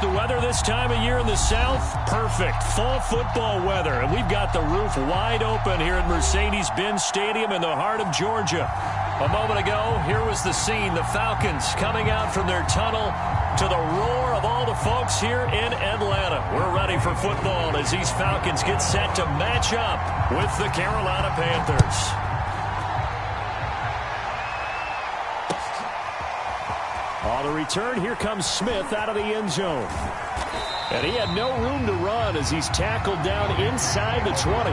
The weather this time of year in the South, perfect. Fall football weather. And we've got the roof wide open here at Mercedes-Benz Stadium in the heart of Georgia. A moment ago, here was the scene. The Falcons coming out from their tunnel to the roar of all the folks here in Atlanta. We're ready for football as these Falcons get set to match up with the Carolina Panthers. On the return, here comes Smith out of the end zone. And he had no room to run as he's tackled down inside the 20.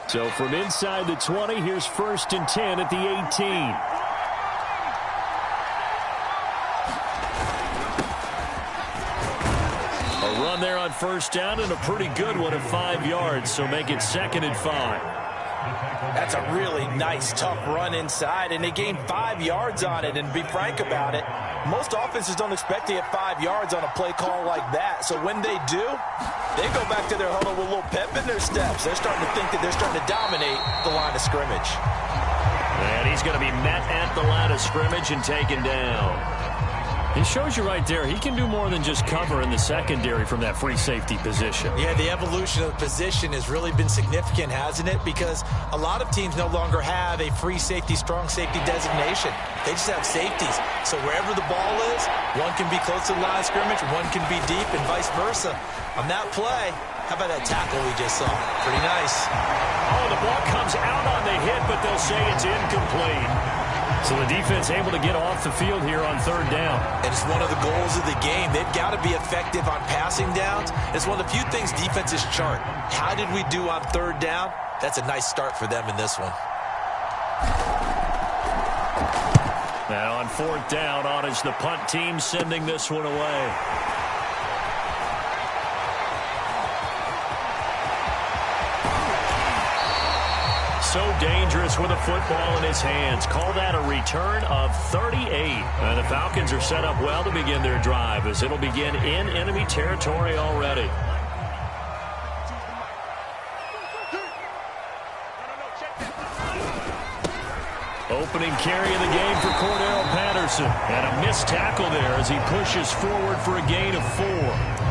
So from inside the 20, here's 1st and 10 at the 18. A run there on 1st down and a pretty good one at 5 yards, so make it 2nd and 5. That's a really nice, tough run inside, and they gained 5 yards on it. And to be frank about it, most offenses don't expect to get 5 yards on a play call like that. So when they do, they go back to their huddle with a little pep in their steps. They're starting to think that they're starting to dominate the line of scrimmage. And he's going to be met at the line of scrimmage and taken down. He shows you right there, he can do more than just cover in the secondary from that free safety position. Yeah, the evolution of the position has really been significant, hasn't it? Because a lot of teams no longer have a free safety, strong safety designation. They just have safeties. So wherever the ball is, one can be close to the line of scrimmage, one can be deep, and vice versa. On that play, how about that tackle we just saw? Pretty nice. Oh, the ball comes out on the hit, but they'll say it's incomplete. So the defense able to get off the field here on 3rd down. And it's one of the goals of the game. They've got to be effective on passing downs. It's one of the few things defenses chart. How did we do on 3rd down? That's a nice start for them in this one. Now on 4th down, on is the punt team sending this one away. So dangerous with a football in his hands. Call that a return of 38. And the Falcons are set up well to begin their drive as it'll begin in enemy territory already. Opening carry of the game for Cordell Patterson. And a missed tackle there as he pushes forward for a gain of 4.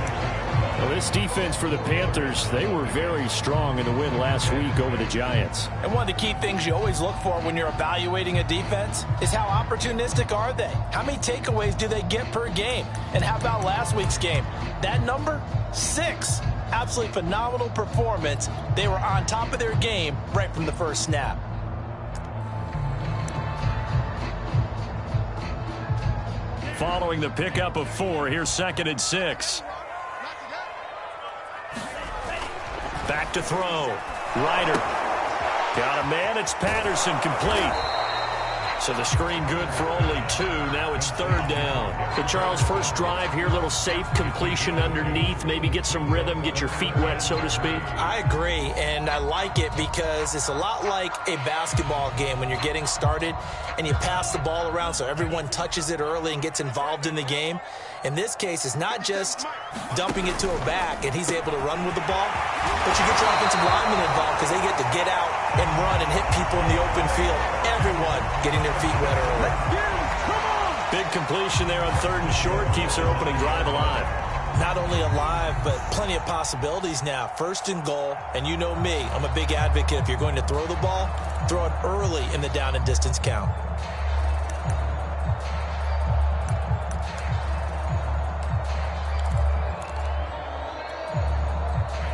Well, this defense for the Panthers, they were very strong in the win last week over the Giants. And one of the key things you always look for when you're evaluating a defense is how opportunistic are they? How many takeaways do they get per game? And how about last week's game? That number, 6. Absolutely phenomenal performance. They were on top of their game right from the first snap. Following the pickup of 4, here's 2nd and 6. Back to throw. Ryder. Got a man. It's Patterson complete. So the screen good for only 2. Now it's 3rd down. So Charles, first drive here, little safe completion underneath. Maybe get some rhythm, get your feet wet, so to speak. I agree, and I like it because it's a lot like a basketball game when you're getting started and you pass the ball around so everyone touches it early and gets involved in the game. In this case, it's not just dumping it to a back and he's able to run with the ball, but you get your offensive linemen involved because they get to get out and run and hit people in the open field. Everyone getting their feet wet early. Big completion there on 3rd and short keeps their opening drive alive. Not only alive, but plenty of possibilities now. 1st and goal, and you know me, I'm a big advocate. If you're going to throw the ball, throw it early in the down and distance count.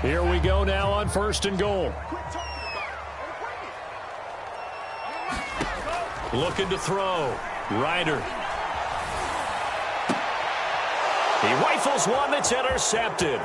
Here we go now on 1st and goal. Looking to throw. Ryder. He rifles one that's intercepted.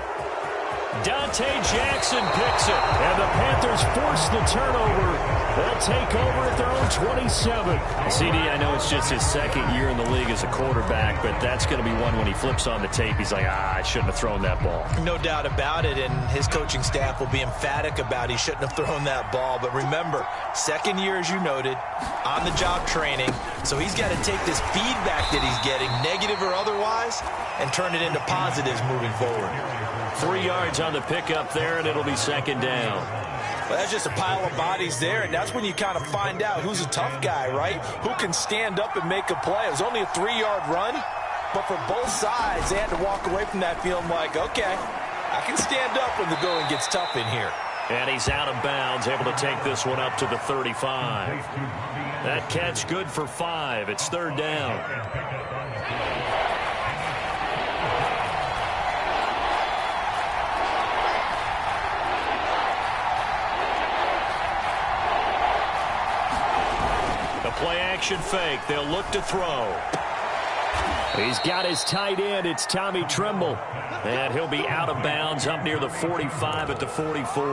Dante Jackson picks it. And the Panthers force the turnover They'll take over at their own 27. CD, I know it's just his second year in the league as a quarterback, but that's going to be one when he flips on the tape. He's like, I shouldn't have thrown that ball. No doubt about it, and his coaching staff will be emphatic about he shouldn't have thrown that ball. But remember, second year, as you noted, on-the-job training, so he's got to take this feedback that he's getting, negative or otherwise, and turn it into positives moving forward. 3 yards on the pickup there, and it'll be second down. Well, that's just a pile of bodies there, and that's when you kind of find out who's a tough guy, right? Who can stand up and make a play. It was only a 3-yard run, but for both sides, they had to walk away from that feeling like, okay, I can stand up when the going gets tough in here. And he's out of bounds, able to take this one up to the 35. That catch good for 5. It's third down. Play-action fake. They'll look to throw. He's got his tight end. It's Tommy Tremble. And he'll be out of bounds up near the 45 at the 44.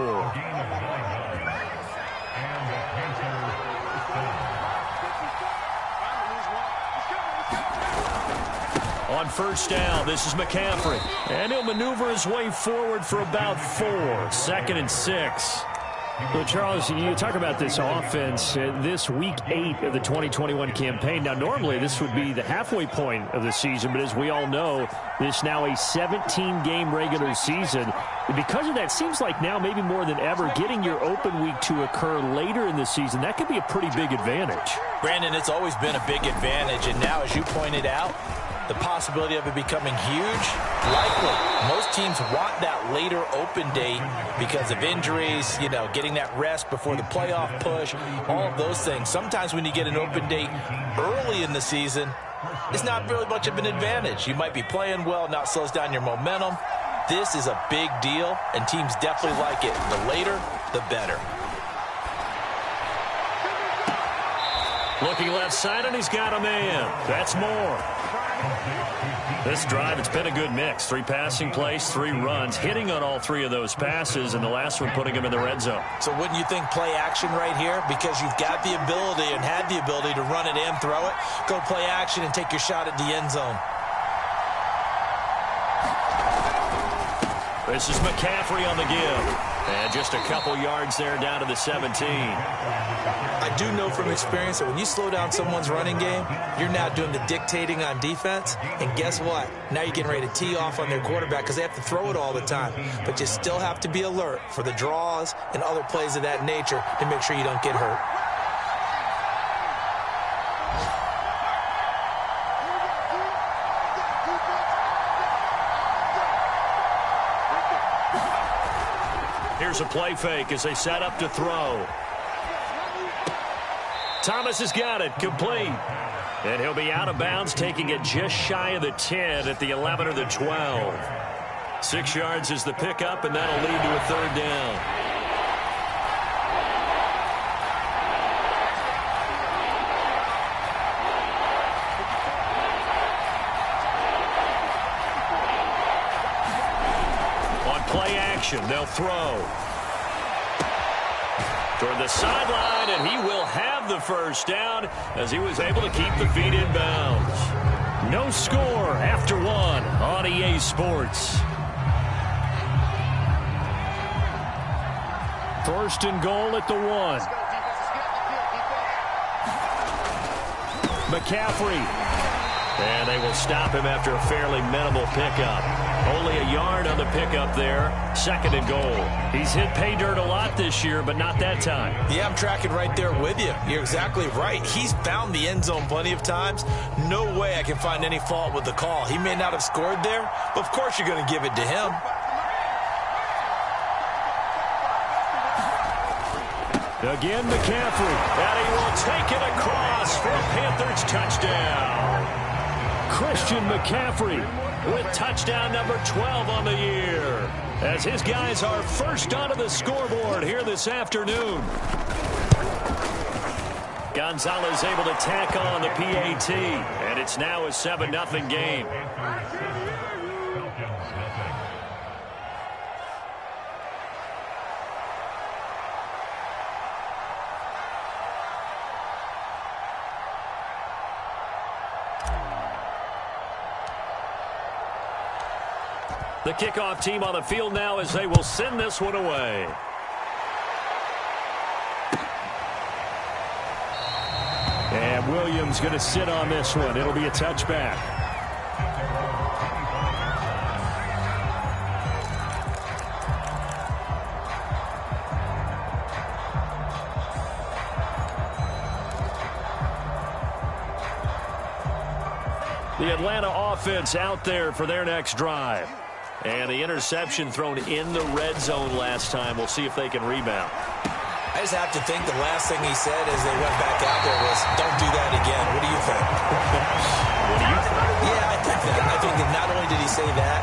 On first down, this is McCaffrey. And he'll maneuver his way forward for about 4. Second and 6. Well, Charles, you talk about this offense, this week 8 of the 2021 campaign. Now, normally this would be the halfway point of the season, but as we all know, this now a 17-game regular season. Because of that, seems like now maybe more than ever, getting your open week to occur later in the season, that could be a pretty big advantage. Brandon, it's always been a big advantage, and now, as you pointed out, the possibility of it becoming huge, likely. Most teams want that later open date because of injuries, you know, getting that rest before the playoff push, all of those things. Sometimes when you get an open date early in the season, it's not really much of an advantage. You might be playing well, not slows down your momentum. This is a big deal, and teams definitely like it. The later, the better. Looking left side, and he's got a man. That's more. This drive, it's been a good mix. 3 passing plays, 3 runs, hitting on all 3 of those passes, and the last one putting him in the red zone. So wouldn't you think play action right here? Because you've got the ability and had the ability to run it and throw it. Go play action and take your shot at the end zone. This is McCaffrey on the give. And just a couple yards there down to the 17. I do know from experience that when you slow down someone's running game, you're now doing the dictating on defense. And guess what? Now you're getting ready to tee off on their quarterback because they have to throw it all the time. But you still have to be alert for the draws and other plays of that nature to make sure you don't get hurt. Here's a play fake as they set up to throw. Thomas has got it, complete. And he'll be out of bounds, taking it just shy of the 10 at the 11 or the 12. 6 yards is the pickup, and that'll lead to a third down. On play action, they'll throw. Toward the sideline, and he will have the first down as he was able to keep the feet in bounds. No score after 1 on EA Sports. First and goal at the 1. McCaffrey. And they will stop him after a fairly minimal pickup. Only a yard on the pickup there. Second and goal. He's hit pay dirt a lot this year, but not that time. Yeah, I'm tracking right there with you. You're exactly right. He's found the end zone plenty of times. No way I can find any fault with the call. He may not have scored there, but of course you're going to give it to him. Again, McCaffrey. And he will take it across for a Panthers touchdown. Christian McCaffrey with touchdown number 12 on the year, as his guys are first onto the scoreboard here this afternoon. Gonzalez able to tack on the PAT, and it's now a 7-0 game. The kickoff team on the field now as they will send this one away. And Williams going to sit on this one. It'll be a touchback. The Atlanta offense out there for their next drive. And the interception thrown in the red zone last time. We'll see if they can rebound. I just have to think the last thing he said as they went back out there was, don't do that again. What do you think? What do you think? Yeah, I think that. I think that not only did he say that,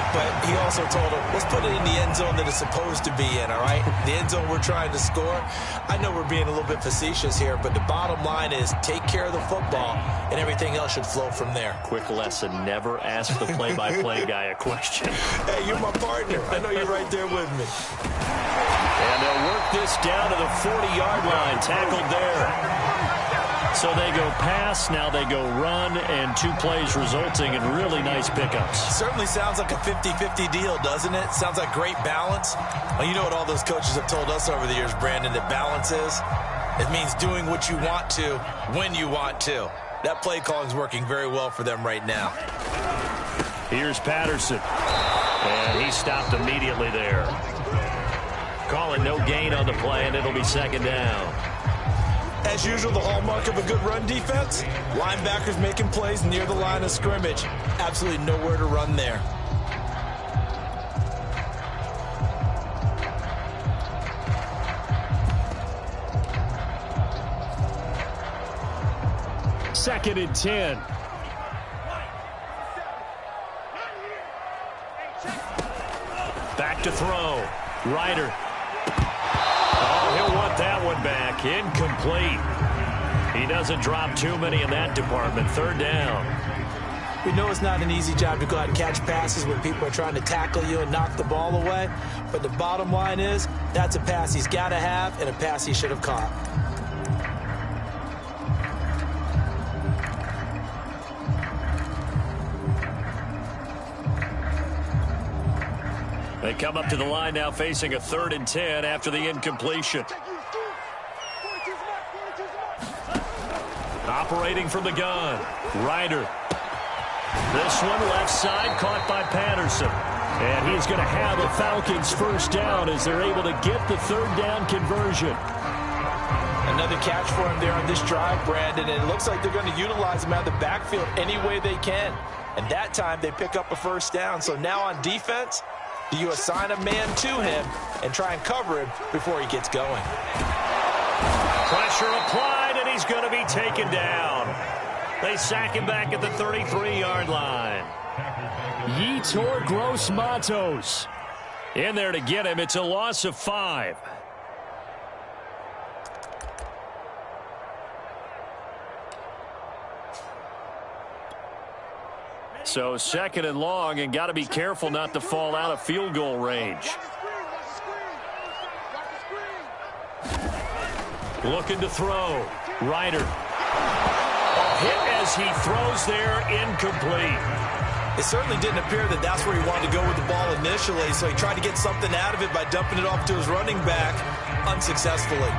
but he also told him, let's put it in the end zone that it's supposed to be in, all right? The end zone we're trying to score. I know we're being a little bit facetious here, but the bottom line is take care of the football, and everything else should flow from there. Quick lesson, never ask the play-by-play guy a question. Hey, you're my partner. I know you're right there with me. And they'll work this down to the 40-yard line, tackled there. So they go pass, now they go run, and 2 plays resulting in really nice pickups. Certainly sounds like a 50-50 deal, doesn't it? Sounds like great balance. Well, you know what all those coaches have told us over the years, Brandon, that balance is? It means doing what you want to when you want to. That play calling is working very well for them right now. Here's Patterson. And he stopped immediately there. Calling no gain on the play, and it'll be second down. As usual, the hallmark of a good run defense, linebackers making plays near the line of scrimmage. Absolutely nowhere to run there. Second and 10. Back to throw. Ryder. Oh, he'll want that one back. Incomplete. He doesn't drop too many in that department. Third down. We know it's not an easy job to go out and catch passes when people are trying to tackle you and knock the ball away. But the bottom line is, that's a pass he's got to have and a pass he should have caught. They come up to the line now facing a 3rd and 10 after the incompletion. Operating from the gun. Ryder. This one left side caught by Patterson. And he's going to have a Falcons first down as they're able to get the 3rd down conversion. Another catch for him there on this drive, Brandon, and it looks like they're going to utilize him out of the backfield any way they can. And that time they pick up a first down. So now on defense, do you assign a man to him and try and cover him before he gets going? Pressure applied, and he's going to be taken down. They sack him back at the 33-yard line. Yetur Gross-Matos in there to get him. It's a loss of 5. So second and long, and got to be careful not to fall out of field goal range. Looking to throw. Ryder. Hit as he throws there, incomplete. It certainly didn't appear that that's where he wanted to go with the ball initially, so he tried to get something out of it by dumping it off to his running back unsuccessfully.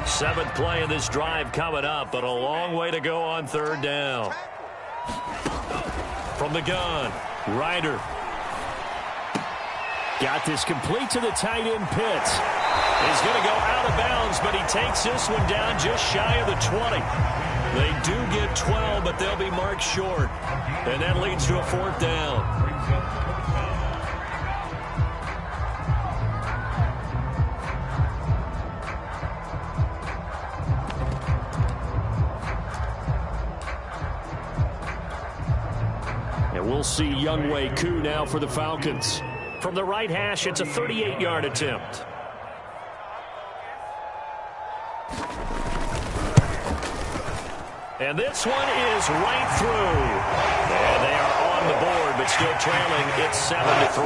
Seventh play of this drive coming up, but a long way to go on 3rd down. From the gun, Ryder. Got this complete to the tight end Pitts. He's going to go out of bounds, but he takes this one down just shy of the 20. They do get 12, but they'll be marked short. And that leads to a 4th down. We'll see Younghoe Koo now for the Falcons. From the right hash, it's a 38-yard attempt. And this one is right through. And they are on the board, but but still trailing. It's 7-3.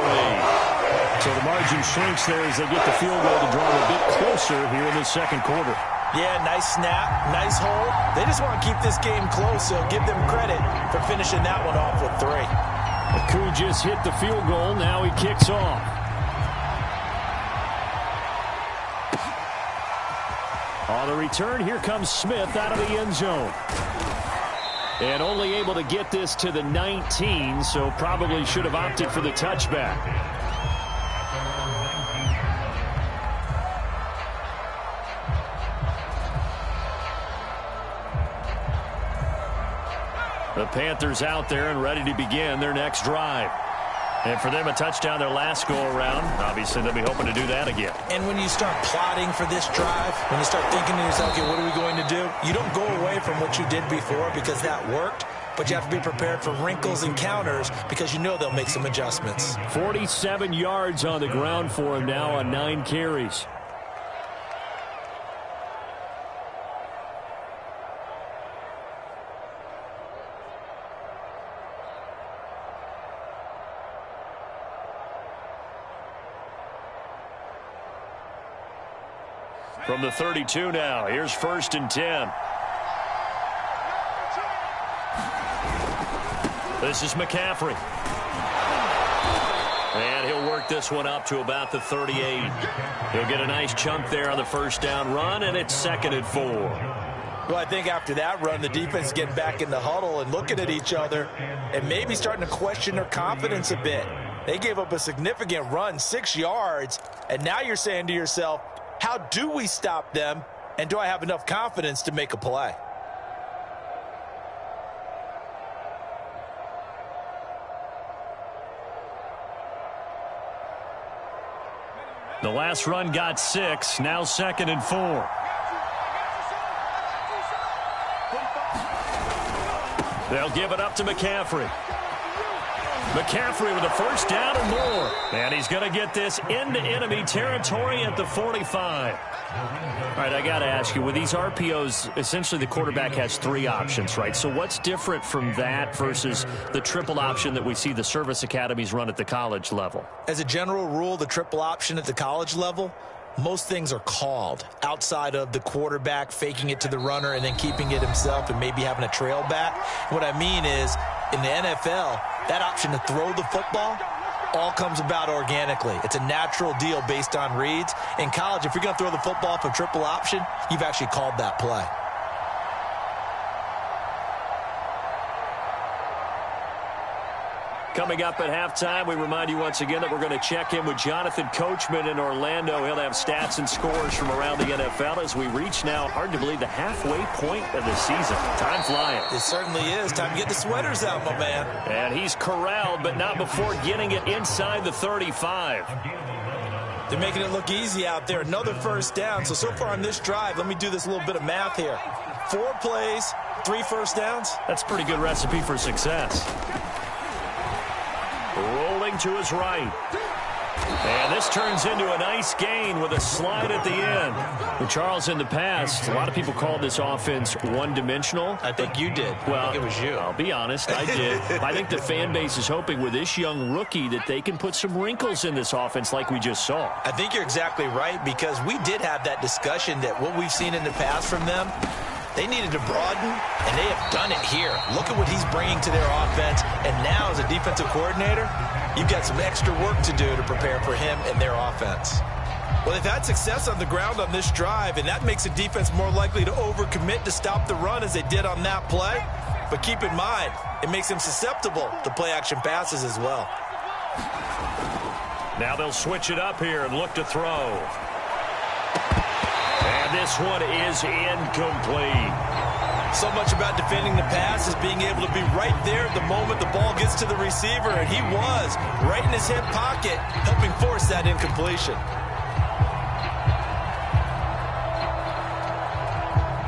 So the margin shrinks there as they get the field goal to draw a bit closer here in the second quarter. Yeah, nice snap, nice hold. They just want to keep this game close, so give them credit for finishing that one off with 3. Aku just hit the field goal. Now he kicks off. On the return, here comes Smith out of the end zone. And only able to get this to the 19, so probably should have opted for the touchback. The Panthers out there and ready to begin their next drive. And for them, a touchdown their last go-around. Obviously, they'll be hoping to do that again. And when you start plotting for this drive, when you start thinking to yourself, okay, what are we going to do? You don't go away from what you did before because that worked, but you have to be prepared for wrinkles and counters because you know they'll make some adjustments. 47 yards on the ground for him now on 9 carries. From the 32 now, here's 1st and 10. This is McCaffrey. And he'll work this one up to about the 38. He'll get a nice chunk there on the first down run, and it's 2nd and 4. Well, I think after that run, the defense is getting back in the huddle and looking at each other and maybe starting to question their confidence a bit. They gave up a significant run, 6 yards, and now you're saying to yourself, how do we stop them, and do I have enough confidence to make a play? The last run got 6, now 2nd and 4. They'll give it up to McCaffrey. McCaffrey with a first down and more. And he's going to get this into enemy territory at the 45. All right, I got to ask you, with these RPOs, essentially the quarterback has 3 options, right? So what's different from that versus the triple option that we see the service academies run at the college level? As a general rule, the triple option at the college level, most things are called outside of the quarterback faking it to the runner and then keeping it himself and maybe having a trail back. What I mean is, in the NFL, that option to throw the football all comes about organically. It's a natural deal based on reads. In college, if you're going to throw the football for triple option, you've actually called that play. Coming up at halftime, we remind you once again that we're going to check in with Jonathan Coachman in Orlando. He'll have stats and scores from around the NFL as we reach now, hard to believe, the halfway point of the season. Time flying. It certainly is. Time to get the sweaters out, my man. And he's corralled, but not before getting it inside the 35. They're making it look easy out there. Another first down. So far on this drive, let me do this little bit of math here. 4 plays, 3 first downs. That's a pretty good recipe for success. Rolling to his right. And this turns into a nice gain with a slide at the end. Well, Charles, in the past, a lot of people called this offense one-dimensional. I think you did. Well, I think it was you. I'll be honest, I did. I think the fan base is hoping with this young rookie that they can put some wrinkles in this offense like we just saw. I think you're exactly right, because we did have that discussion that what we've seen in the past from them, they needed to broaden, and they have done it here. Look at what he's bringing to their offense, and now as a defensive coordinator, you've got some extra work to do to prepare for him and their offense. Well, they've had success on the ground on this drive, and that makes the defense more likely to overcommit to stop the run as they did on that play. But keep in mind, it makes them susceptible to play-action passes as well. Now they'll switch it up here and look to throw. And this one is incomplete. So much about defending the pass is being able to be right there at the moment the ball gets to the receiver, and he was right in his hip pocket, helping force that incompletion.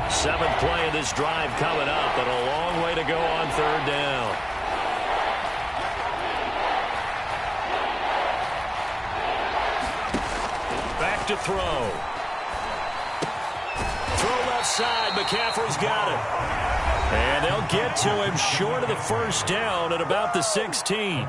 7th play of this drive coming up, but a long way to go on 3rd down. Back to throw. Throw left side. McCaffrey's got it. And they'll get to him short of the first down at about the 16.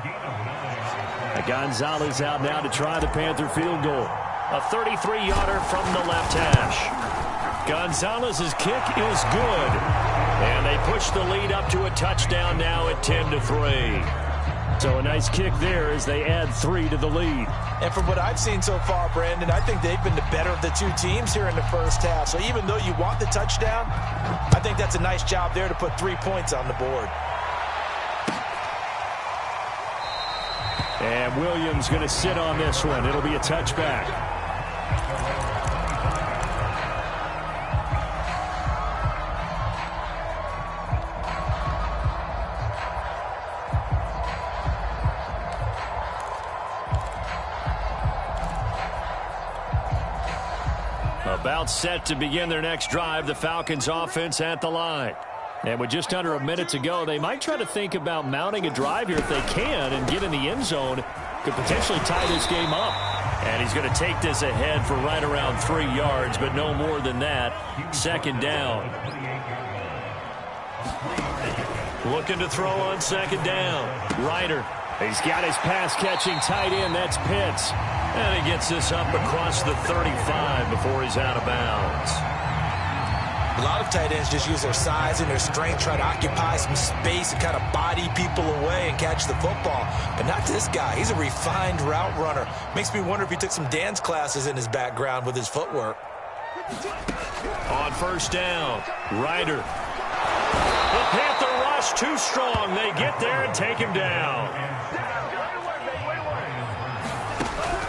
Gonzalez out now to try the Panther field goal. A 33-yarder from the left hash. Gonzalez's kick is good. And they push the lead up to a touchdown now at 10-3. So a nice kick there as they add 3 to the lead. And from what I've seen so far, Brandon, I think they've been the better of the two teams here in the first half. So even though you want the touchdown, I think that's a nice job there to put 3 points on the board. And Williams going to sit on this one. It'll be a touchback. About set to begin their next drive, the Falcons offense at the line. And with just under a minute to go, they might try to think about mounting a drive here if they can and get in the end zone. Could potentially tie this game up. And he's going to take this ahead for right around 3 yards, but no more than that. Second down. Looking to throw on second down. Ryder. He's got his pass-catching tight end. That's Pitts. And he gets this up across the 35 before he's out of bounds. A lot of tight ends just use their size and their strength, try to occupy some space and kind of body people away and catch the football. But not this guy. He's a refined route runner. Makes me wonder if he took some dance classes in his background with his footwork. On first down, Ryder. The Panther rush too strong. They get there and take him down.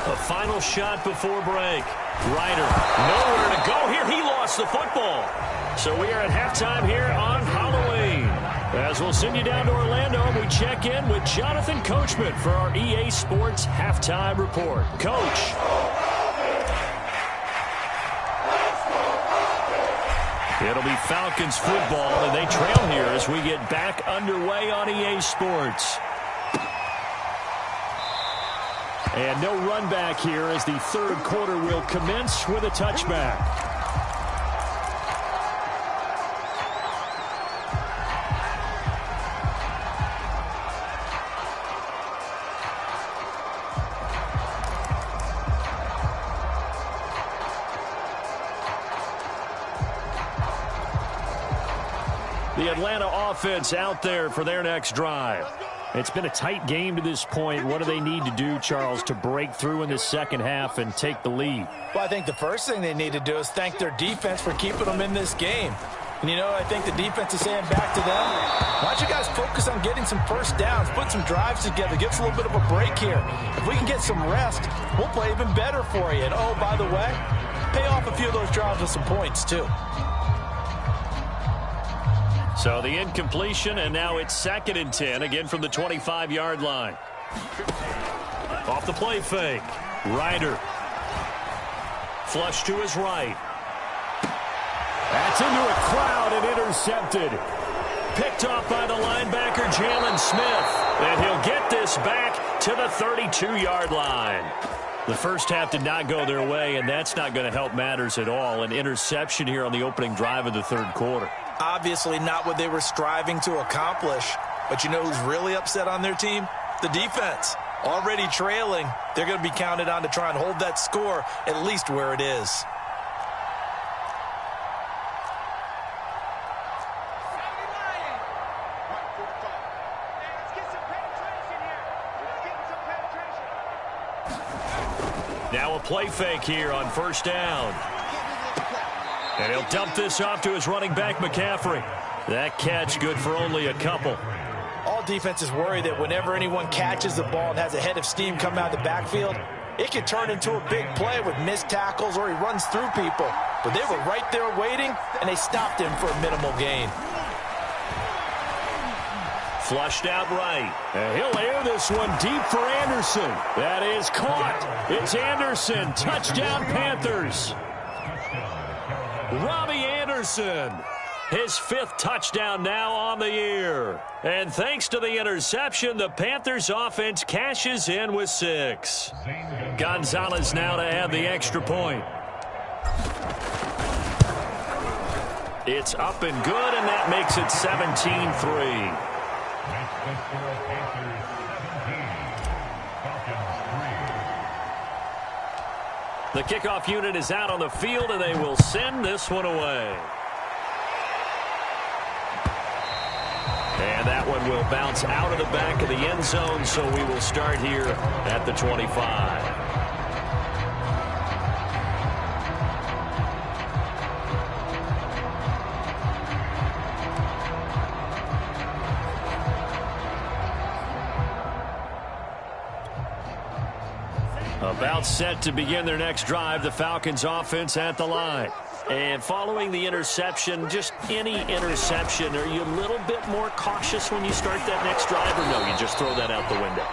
A final shot before break. Ryder, nowhere to go here. He lost the football. So we are at halftime here on Halloween. As we'll send you down to Orlando, and we check in with Jonathan Coachman for our EA Sports Halftime Report. Coach. It'll be Falcons football, and they trail here as we get back underway on EA Sports. And no run back here as the third quarter will commence with a touchback. The Atlanta offense out there for their next drive. It's been a tight game to this point. What do they need to do, Charles, to break through in the second half and take the lead? Well, I think the first thing they need to do is thank their defense for keeping them in this game. And, you know, I think the defense is saying back to them, why don't you guys focus on getting some first downs, put some drives together, give us a little bit of a break here. If we can get some rest, we'll play even better for you. And, oh, by the way, pay off a few of those drives with some points, too. So the incompletion, and now it's 2nd and 10, again from the 25-yard line. Off the play fake. Ryder. Flush to his right. That's into a crowd and intercepted. Picked off by the linebacker, Jalen Smith. And he'll get this back to the 32-yard line. The first half did not go their way, and that's not going to help matters at all. An interception here on the opening drive of the third quarter. Obviously not what they were striving to accomplish. But you know who's really upset on their team? The defense. Already trailing, they're going to be counted on to try and hold that score at least where it is. Now a play fake here on first down. And he'll dump this off to his running back, McCaffrey. That catch good for only a couple. All defenses worry that whenever anyone catches the ball and has a head of steam come out of the backfield, it can turn into a big play with missed tackles or he runs through people. But they were right there waiting, and they stopped him for a minimal gain. Flushed out right. And he'll air this one deep for Anderson. That is caught. It's Anderson. Touchdown, Panthers. Robbie Anderson. His 5th touchdown now on the year. And thanks to the interception, the Panthers offense cashes in with 6. Gonzalez now to add the extra point. It's up and good, and that makes it 17-3. The kickoff unit is out on the field, and they will send this one away. And that one will bounce out of the back of the end zone, so we will start here at the 25. About set to begin their next drive, the Falcons offense at the line. And following the interception, just any interception, are you a little bit more cautious when you start that next drive, or no, you just throw that out the window?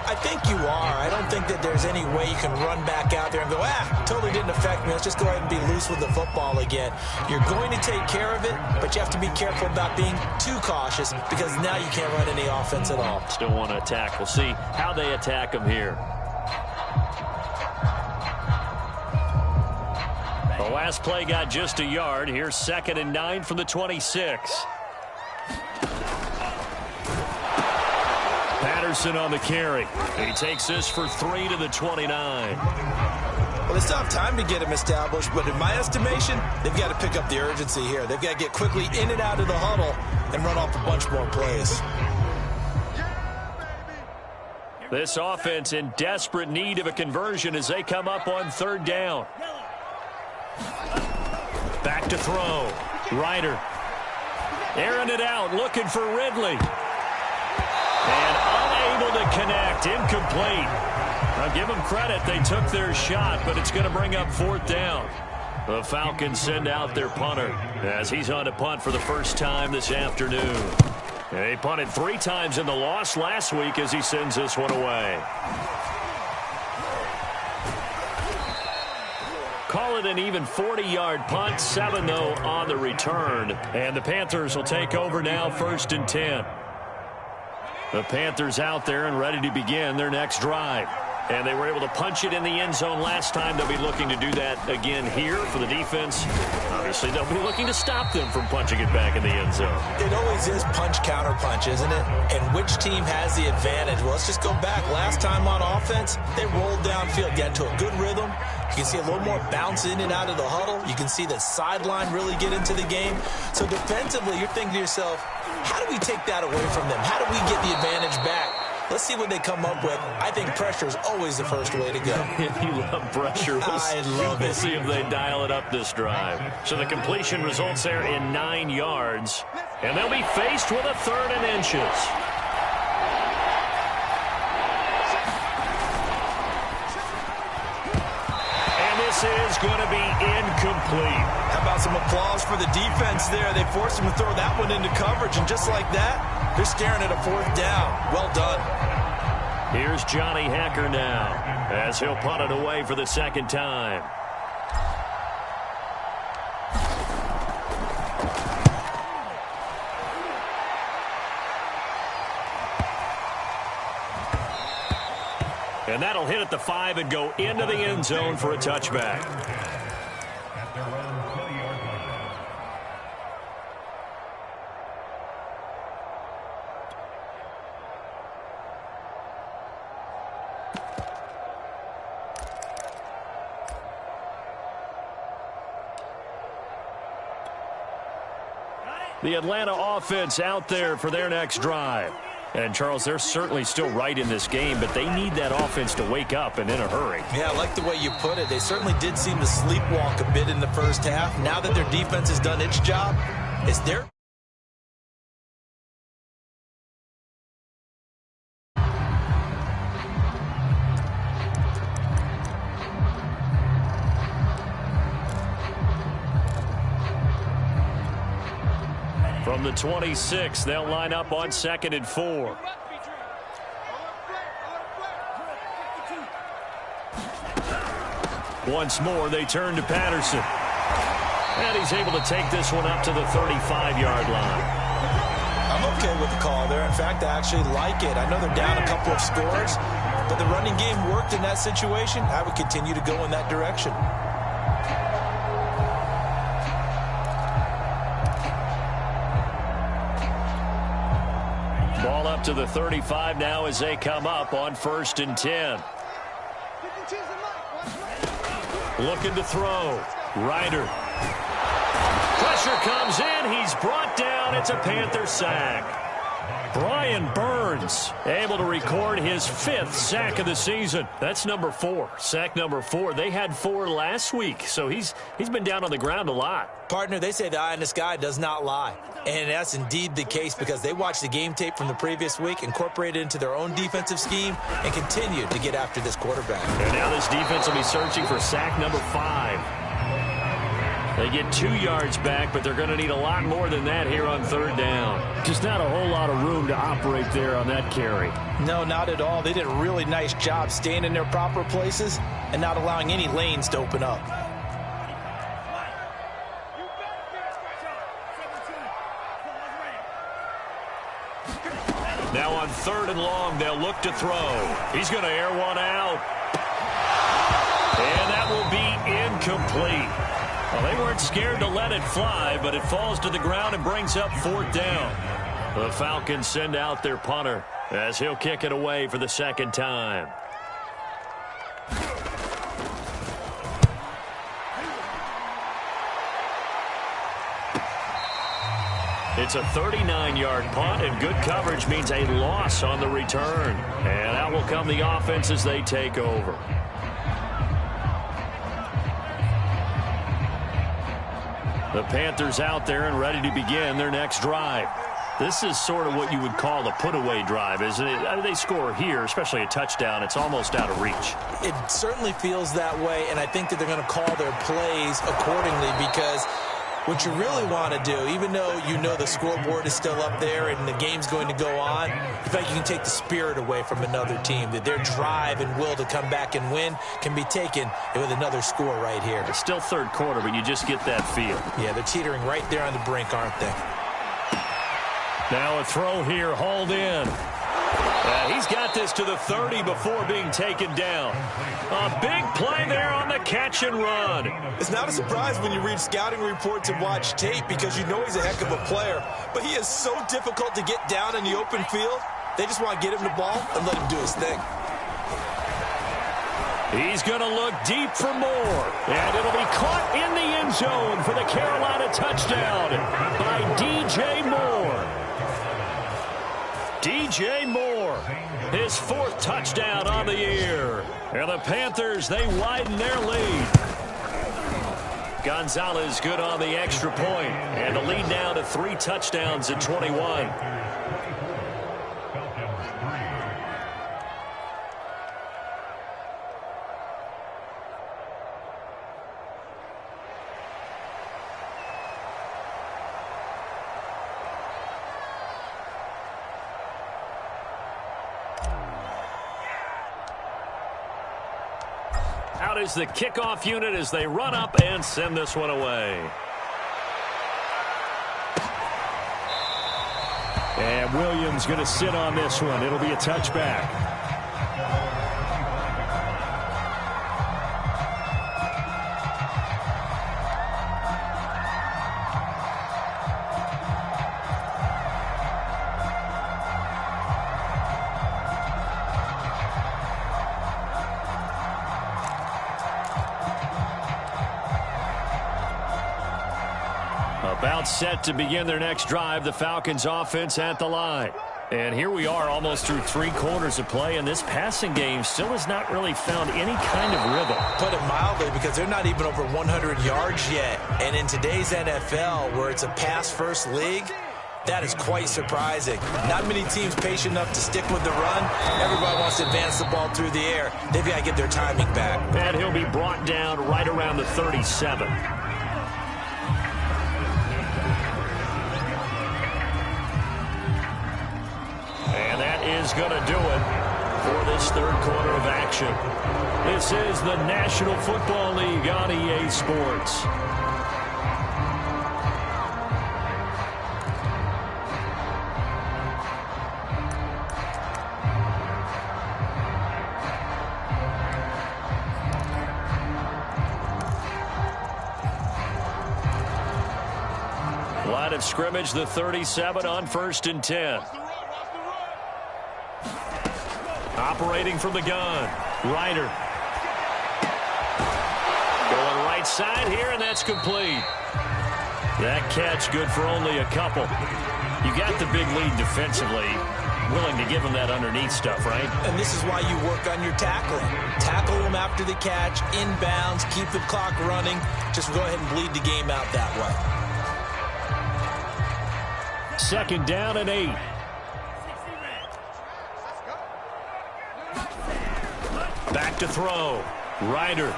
I think you are. I don't think that there's any way you can run back out there and go, totally didn't affect me. Let's just go ahead and be loose with the football again. You're going to take care of it, but you have to be careful about being too cautious because now you can't run any offense at all. Still want to attack. We'll see how they attack them here. The last play got just a yard. Here's 2nd and 9 from the 26. Patterson on the carry. He takes this for 3 to the 29. Well, they still have time to get him established, but in my estimation, they've got to pick up the urgency here. They've got to get quickly in and out of the huddle and run off a bunch more plays. This offense in desperate need of a conversion as they come up on 3rd down. Back to throw. Ryder. Airing it out, looking for Ridley. And unable to connect. Incomplete. I'll give them credit. They took their shot, but it's going to bring up 4th down. The Falcons send out their punter as he's on to punt for the first time this afternoon. And he punted 3 times in the loss last week as he sends this one away. Call it an even 40-yard punt, 7 though on the return. And the Panthers will take over now, 1st and 10. The Panthers out there and ready to begin their next drive. And they were able to punch it in the end zone last time. They'll be looking to do that again here for the defense. Obviously, they'll be looking to stop them from punching it back in the end zone. It always is punch-counter-punch, isn't it? And which team has the advantage? Well, let's just go back. Last time on offense, they rolled downfield, got into a good rhythm. You can see a little more bounce in and out of the huddle. You can see the sideline really get into the game. So defensively, you're thinking to yourself, how do we take that away from them? How do we get the advantage back? Let's see what they come up with. I think pressure is always the first way to go. You love pressure. I love it. We'll see if they dial it up this drive. So the completion results there in 9 yards. And they'll be faced with a 3rd and inches. And this is going to be incomplete. How about some applause for the defense there? They forced him to throw that one into coverage, and just like that, they're staring at a 4th down. Well done. Here's Johnny Hacker now as he'll punt it away for the 2nd time. And that'll hit at the 5 and go into the end zone for a touchback. The Atlanta offense out there for their next drive. And, Charles, they're certainly still right in this game, but they need that offense to wake up and in a hurry. Yeah, I like the way you put it. They certainly did seem to sleepwalk a bit in the first half. Now that their defense has done its job, it's their... From the 26, they'll line up on 2nd and 4. Once more, they turn to Patterson. And he's able to take this one up to the 35-yard line. I'm okay with the call there. In fact, I actually like it. I know they're down a couple of scores, but the running game worked in that situation. I would continue to go in that direction. to the 35 now as they come up on 1st and 10. Looking to throw. Ryder. Pressure comes in. He's brought down. It's a Panther sack. Brian Burns able to record his 5th sack of the season. That's number 4. Sack number 4. They had 4 last week, so he's been down on the ground a lot. Partner, they say the eye in the sky does not lie. And that's indeed the case because they watched the game tape from the previous week, incorporated it into their own defensive scheme, and continued to get after this quarterback. And now this defense will be searching for sack number 5. They get 2 yards back, but they're going to need a lot more than that here on 3rd down. Just not a whole lot of room to operate there on that carry. No, not at all. They did a really nice job staying in their proper places and not allowing any lanes to open up. Now on 3rd and long, they'll look to throw. He's going to air one out. And that will be incomplete. Well, they weren't scared to let it fly, but it falls to the ground and brings up 4th down. The Falcons send out their punter as he'll kick it away for the 2nd time. It's a 39-yard punt, and good coverage means a loss on the return. And out will come the offense as they take over. The Panthers out there and ready to begin their next drive. This is sort of what you would call the put-away drive, isn't it? I mean, they score here, especially a touchdown. It's almost out of reach. It certainly feels that way, and I think that they're going to call their plays accordingly because what you really want to do, even though you know the scoreboard is still up there and the game's going to go on, in fact, you can take the spirit away from another team, that their drive and will to come back and win can be taken with another score right here. It's still 3rd quarter, but you just get that feel. Yeah, they're teetering right there on the brink, aren't they? Now a throw here, hauled in. He's got this to the 30 before being taken down. A big play there on the catch and run. It's not a surprise when you read scouting reports and watch tape because you know he's a heck of a player. But he is so difficult to get down in the open field. They just want to get him the ball and let him do his thing. He's going to look deep for more. And it'll be caught in the end zone for the Carolina touchdown by DJ Moore. DJ Moore, his 4th touchdown on the year. And the Panthers, they widen their lead. Gonzalez good on the extra point. And the lead now to 3 touchdowns at 21. Out is the kickoff unit as they run up and send this one away. And Williams going to sit on this one. It'll be a touchback. About set to begin their next drive, the Falcons offense at the line. And here we are almost through 3 quarters of play, and this passing game still has not really found any kind of rhythm. Put it mildly, because they're not even over 100 yards yet. And in today's NFL, where it's a pass-first league, that is quite surprising. Not many teams patient enough to stick with the run. Everybody wants to advance the ball through the air. They've got to get their timing back. And he'll be brought down right around the 37. Is going to do it for this 3rd quarter of action. This is the National Football League on EA Sports. Line of scrimmage, the 37 on 1st and 10. Operating from the gun, Ryder. Going right side here, and that's complete. That catch good for only a couple. You got the big lead defensively. Willing to give them that underneath stuff, right? And this is why you work on your tackling. Tackle them after the catch, inbounds, keep the clock running. Just go ahead and bleed the game out that way. 2nd down and 8. Back to throw. Ryder.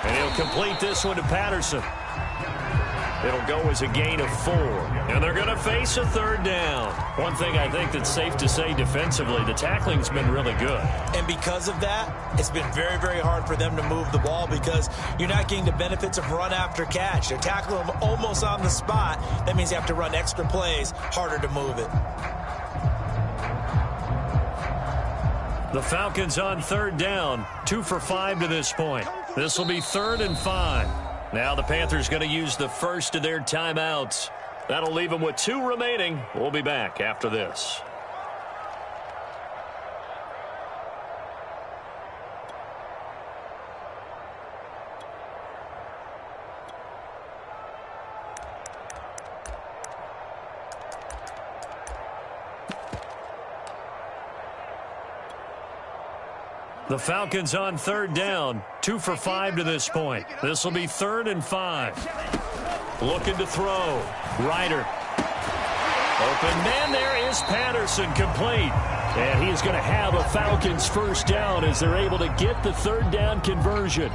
And he'll complete this one to Patterson. It'll go as a gain of 4. And they're going to face a 3rd down. One thing I think that's safe to say defensively, the tackling's been really good. And because of that, it's been very, very hard for them to move the ball because you're not getting the benefits of run after catch. They're tackling them almost on the spot. That means you have to run extra plays, harder to move it. The Falcons on 3rd down, 2 for 5 to this point. This will be 3rd and 5. Now the Panthers going to use the first of their timeouts. That'll leave them with 2 remaining. We'll be back after this. The Falcons on 3rd down, 2 for 5 to this point. This will be 3rd and 5. Looking to throw. Ryder. Open man, there is Patterson, complete. And he's going to have a Falcons 1st down as they're able to get the 3rd down conversion.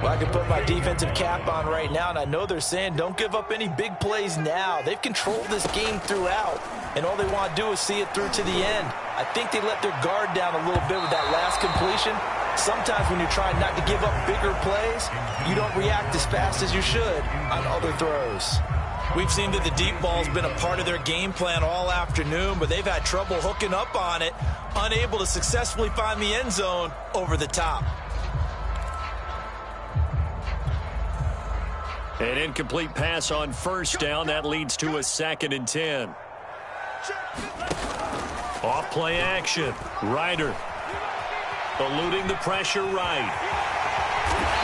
Well, I can put my defensive cap on right now, and I know they're saying don't give up any big plays now. They've controlled this game throughout, and all they want to do is see it through to the end. I think they let their guard down a little bit with that last completion. Sometimes when you're trying not to give up bigger plays, you don't react as fast as you should on other throws. We've seen that the deep ball's been a part of their game plan all afternoon, but they've had trouble hooking up on it, unable to successfully find the end zone over the top. An incomplete pass on 1st down. That leads to a 2nd and 10. Off play action. Ryder eluding the pressure right.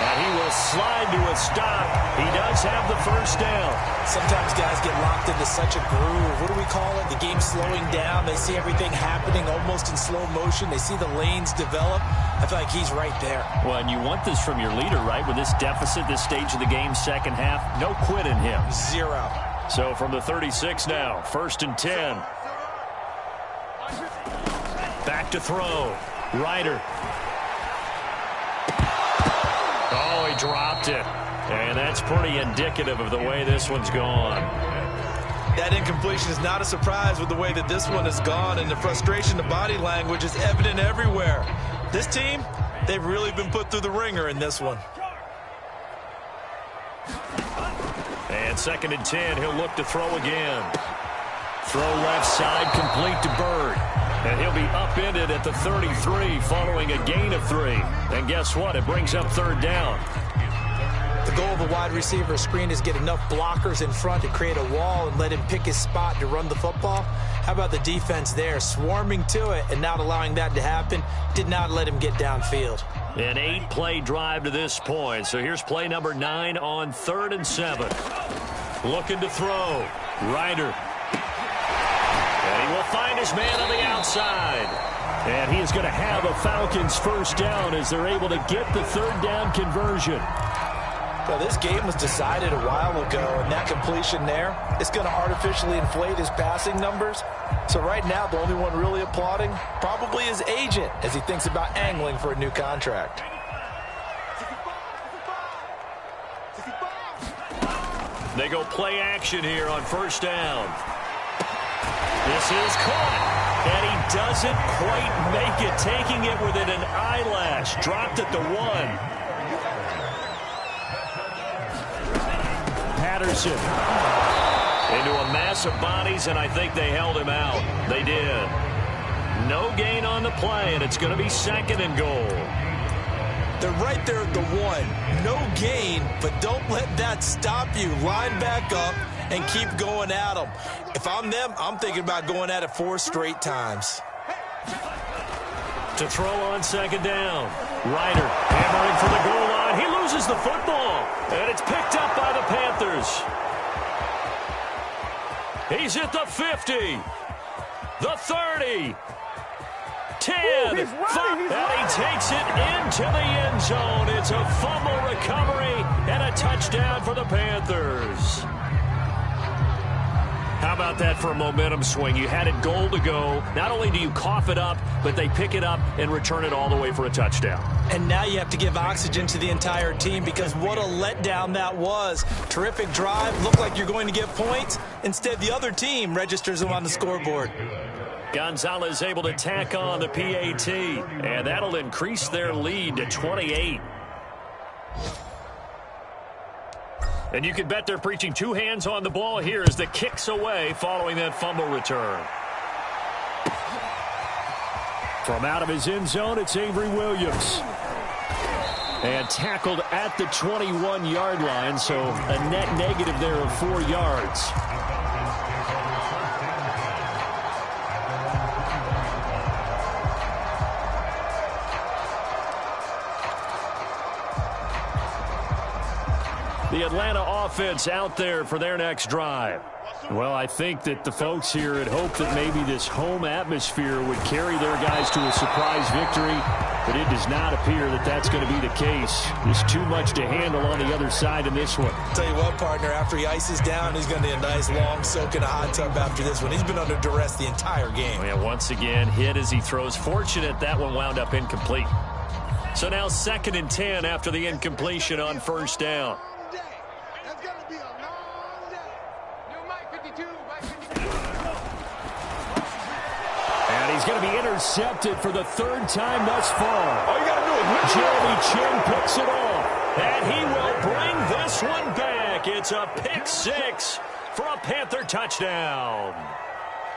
And he will slide to a stop. He does have the 1st down. Sometimes guys get locked into such a groove. What do we call it? The game's slowing down. They see everything happening almost in slow motion. They see the lanes develop. I feel like he's right there. Well, and you want this from your leader, right? With this deficit, this stage of the game, 2nd half, no quit in him. 0. So from the 36 now, 1st and 10. Back to throw. Ryder. Oh, he dropped it. And that's pretty indicative of the way this one's gone. That incompletion is not a surprise with the way that this one has gone, and the frustration, the body language is evident everywhere. This team, they've really been put through the ringer in this one. And 2nd and 10, he'll look to throw again. Throw left side, complete to Bird. And he'll be upended at the 33 following a gain of 3. And guess what? It brings up 3rd down. The goal of a wide receiver screen is get enough blockers in front to create a wall and let him pick his spot to run the football. How about the defense there, swarming to it and not allowing that to happen? Did not let him get downfield. An 8-play drive to this point. So here's play number 9 on 3rd and 7. Looking to throw. Ryder. And he will find his man on the outside. And he is going to have a Falcons 1st down as they're able to get the 3rd down conversion. Well, this game was decided a while ago, and that completion there is going to artificially inflate his passing numbers. So right now, the only one really applauding probably his agent as he thinks about angling for a new contract. They go play action here on 1st down. This is caught, and he doesn't quite make it, taking it within an eyelash. Dropped at the 1. Patterson into a mass of bodies, and I think they held him out. They did. No gain on the play, and it's going to be 2nd and goal. They're right there at the 1. No gain, but don't let that stop you. Line back up and keep going at them. If I'm them, I'm thinking about going at it 4 straight times. To throw on second down. Ryder hammering for the goal line. He loses the football. And it's picked up by the Panthers. He's at the 50. The 30. 10. Ooh, 5. And he takes it into the end zone. It's a fumble recovery and a touchdown for the Panthers. How about that for a momentum swing? You had it goal to go. Not only do you cough it up, but they pick it up and return it all the way for a touchdown. And now you have to give oxygen to the entire team because what a letdown that was. Terrific drive. Looked like you're going to get points. Instead, the other team registers them on the scoreboard. Gonzalez able to tack on the PAT, and that'll increase their lead to 28. And you can bet they're preaching two hands on the ball here as the kick's away following that fumble return. From out of his end zone, it's Avery Williams. And tackled at the 21-yard line, so a net negative there of 4 yards. The Atlanta offense out there for their next drive. Well, I think that the folks here had hoped that maybe this home atmosphere would carry their guys to a surprise victory, but it does not appear that that's going to be the case. There's too much to handle on the other side in this one. Tell you what, partner, after he ices down, he's going to need a nice long soak in a hot tub after this one. He's been under duress the entire game. Yeah, once again, hit as he throws. Fortunate that one wound up incomplete. So now 2nd and 10 after the incompletion on first down. He's going to be intercepted for the 3rd time thus far. All you got to do is Jeremy Chin picks it off. And he will bring this one back. It's a pick 6 for a Panther touchdown.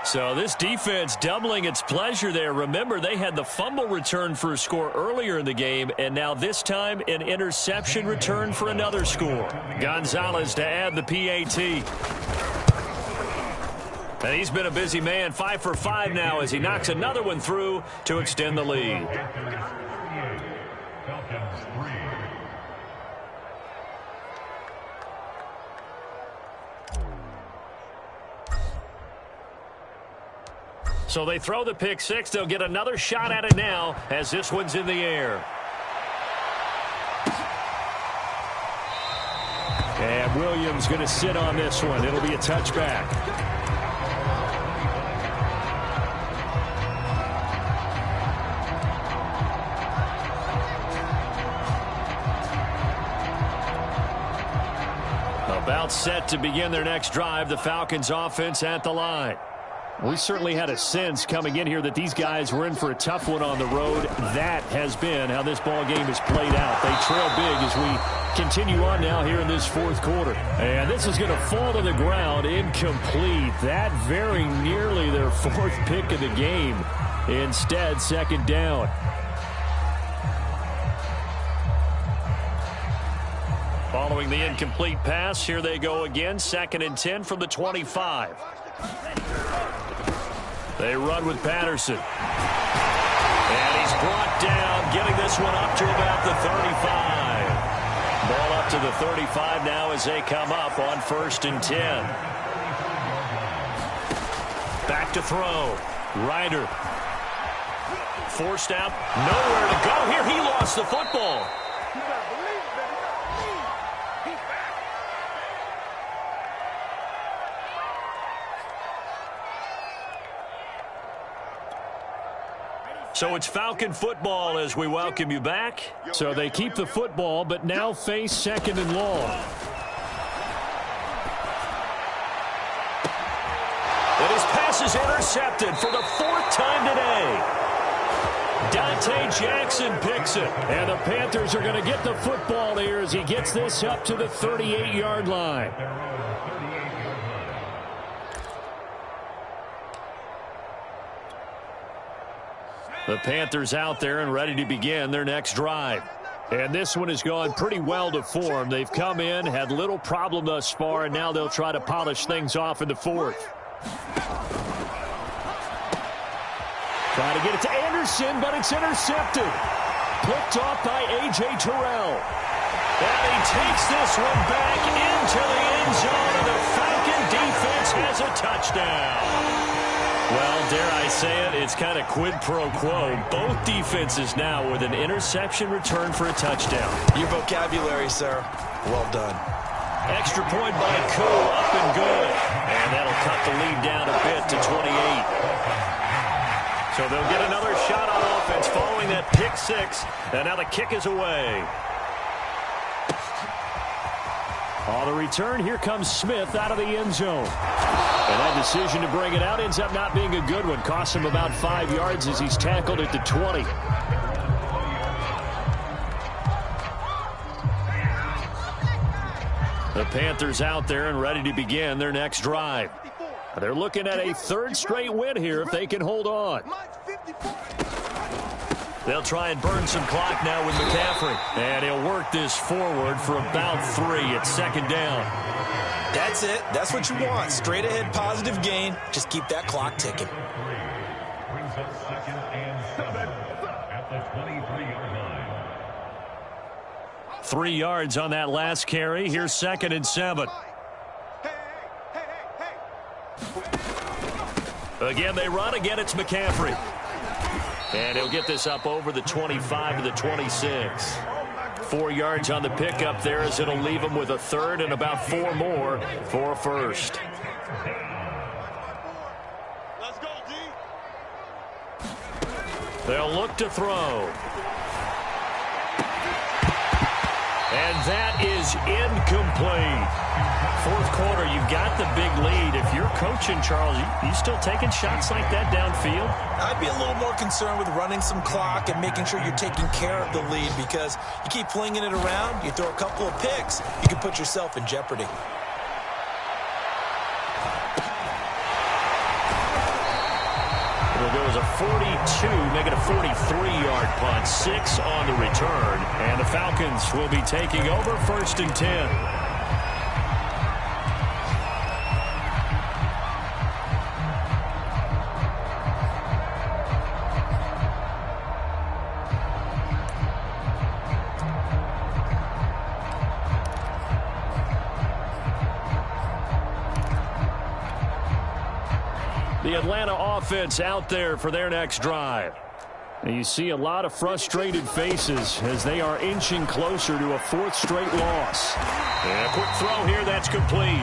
So this defense doubling its pleasure there. Remember, they had the fumble return for a score earlier in the game, and now this time an interception return for another score. Gonzalez to add the PAT. And he's been a busy man, 5 for 5 now as he knocks another one through to extend the lead. So they throw the pick 6. They'll get another shot at it now as this one's in the air. And Williams going to sit on this one. It'll be a touchback. About set to begin their next drive, the Falcons offense at the line. We certainly had a sense coming in here that these guys were in for a tough one on the road. That has been how this ball game has played out. They trail big as we continue on now here in this 4th quarter. And this is going to fall to the ground incomplete. That very nearly their 4th pick of the game. Instead, 2nd down. Following the incomplete pass, here they go again. 2nd and 10 from the 25. They run with Patterson. And he's brought down, getting this one up to about the 35. Ball up to the 35 now as they come up on 1st and 10. Back to throw. Ryder. Forced out. Nowhere to go here. He lost the football. So it's Falcon football as we welcome you back. So they keep the football, but now face 2nd and long. And his pass is intercepted for the 4th time today. Dante Jackson picks it. And the Panthers are going to get the football here as he gets this up to the 38-yard line. The Panthers out there and ready to begin their next drive. And this one has gone pretty well to form. They've come in, had little problem thus far, and now they'll try to polish things off in the 4th. Trying to get it to Anderson. Henderson, but it's intercepted. Picked off by A.J. Terrell. And he takes this one back into the end zone, and the Falcon defense has a touchdown. Well, dare I say it, it's kind of quid pro quo. Both defenses now with an interception return for a touchdown. Your vocabulary, sir. Well done. Extra point by Koo, up and good. And that'll cut the lead down a bit to 28. So they'll get another shot on offense following that pick six. And now the kick is away. On the return, here comes Smith out of the end zone. And that decision to bring it out ends up not being a good one. Costs him about 5 yards as he's tackled at the 20. The Panthers out there and ready to begin their next drive. They're looking at a third straight win here if they can hold on. They'll try and burn some clock now with McCaffrey. And he'll work this forward for about 3 at second down. That's it. That's what you want. Straight ahead positive gain. Just keep that clock ticking. Brings up 2nd and 7 at the 23-yard line. 3 yards on that last carry. Here's 2nd and 7. Again, they run. Again, it's McCaffrey. And he'll get this up over the 25 to the 26. 4 yards on the pickup there as it'll leave him with a third and about 4 more for a first. Let's go, D. They'll look to throw. And that is incomplete. Fourth quarter, you've got the big lead. If you're coaching, Charles, you still taking shots like that downfield? I'd be a little more concerned with running some clock and making sure you're taking care of the lead, because you keep flinging it around, you throw a couple of picks, you can put yourself in jeopardy. It'll go as a 42, make it a 43-yard punt, 6 on the return. And the Falcons will be taking over 1st and 10. The Atlanta offense out there for their next drive. And you see a lot of frustrated faces as they are inching closer to a 4th straight loss. And a quick throw here, that's complete.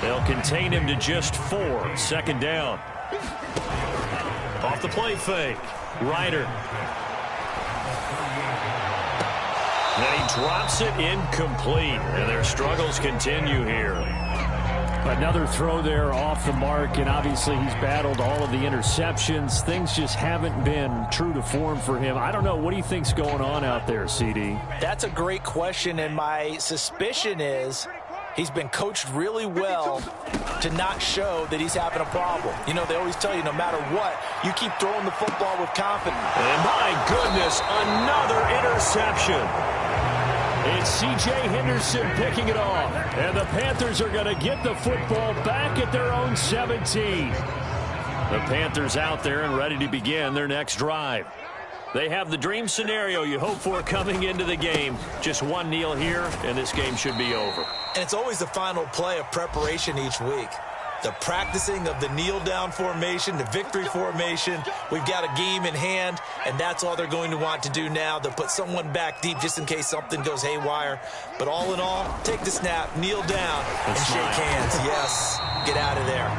They'll contain him to just 4, 2nd down. Off the play fake, Ryder. And he drops it incomplete. And their struggles continue here. Another throw there off the mark, and obviously he's battled all of the interceptions. Things just haven't been true to form for him. I don't know. What do you think's going on out there, CD? That's a great question, and my suspicion is he's been coached really well to not show that he's having a problem. You know, they always tell you no matter what, you keep throwing the football with confidence. And my goodness, another interception. It's C.J. Henderson picking it off. And the Panthers are going to get the football back at their own 17. The Panthers out there and ready to begin their next drive. They have the dream scenario you hope for coming into the game. Just one kneel here, and this game should be over. And it's always the final play of preparation each week. The practicing of the kneel-down formation, the victory formation. We've got a game in hand, and that's all they're going to want to do now. They'll put someone back deep just in case something goes haywire. But all in all, take the snap, kneel down, and shake hands. Yes, get out of there.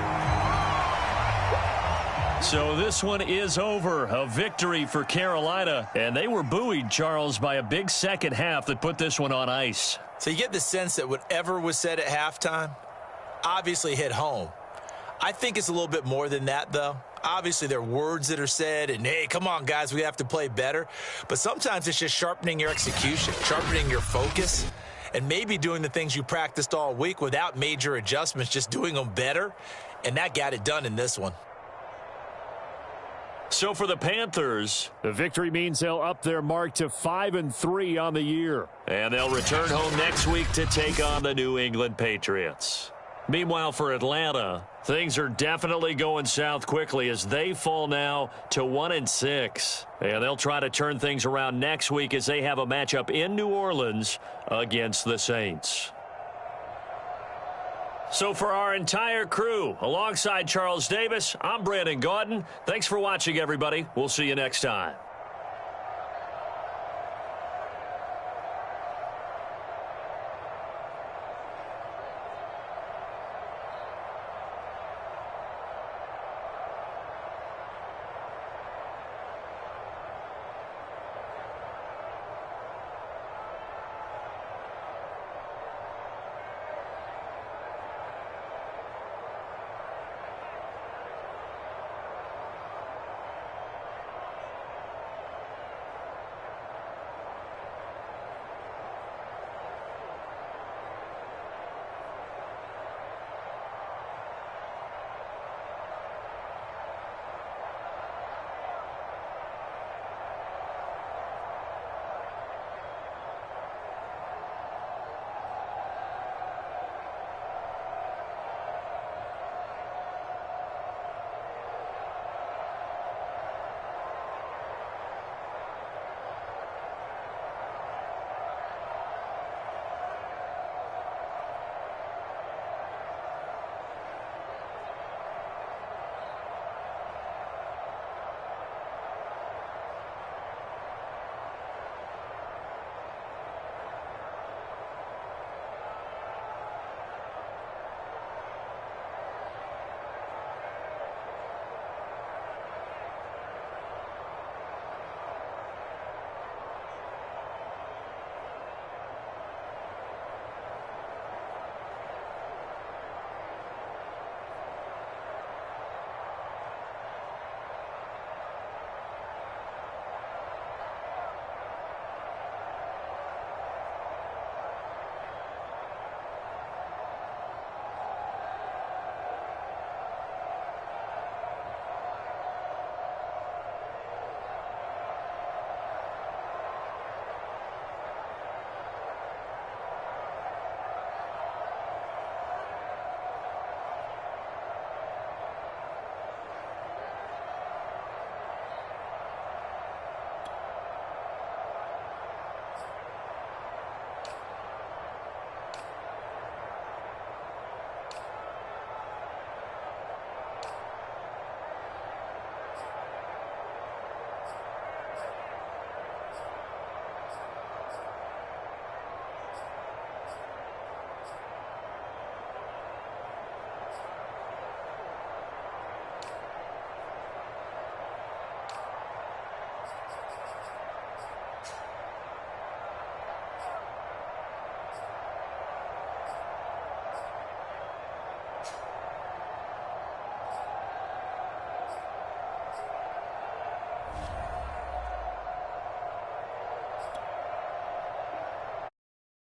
So this one is over. A victory for Carolina. And they were buoyed, Charles, by a big second half that put this one on ice. So you get the sense that whatever was said at halftime obviously hit home. I think it's a little bit more than that, though. Obviously, there are words that are said, and, hey, come on, guys, we have to play better. But sometimes it's just sharpening your execution, sharpening your focus, and maybe doing the things you practiced all week without major adjustments, just doing them better. And that got it done in this one. So for the Panthers, the victory means they'll up their mark to 5-3 on the year. And they'll return home next week to take on the New England Patriots. Meanwhile, for Atlanta, Things are definitely going south quickly as they fall now to 1-6. And they'll try to turn things around next week as they have a matchup in New Orleans against the Saints. So for our entire crew, alongside Charles Davis, I'm Brandon Gaudin. Thanks for watching, everybody. We'll see you next time.